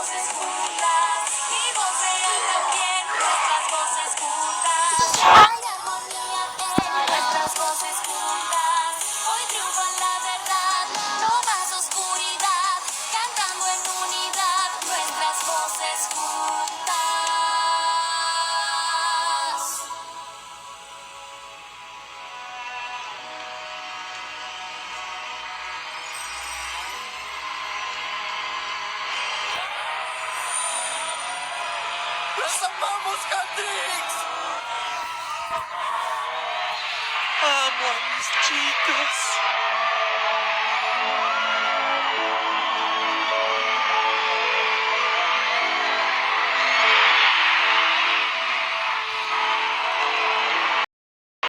voces juntas, mi voz real también, nuestras voces juntas. Hay armonía en nuestras voces juntas. Hoy triunfa la verdad, no más oscuridad, cantando en unidad, nuestras voces juntas. ¡Las amamos, Handrix! Amo a mis chicas.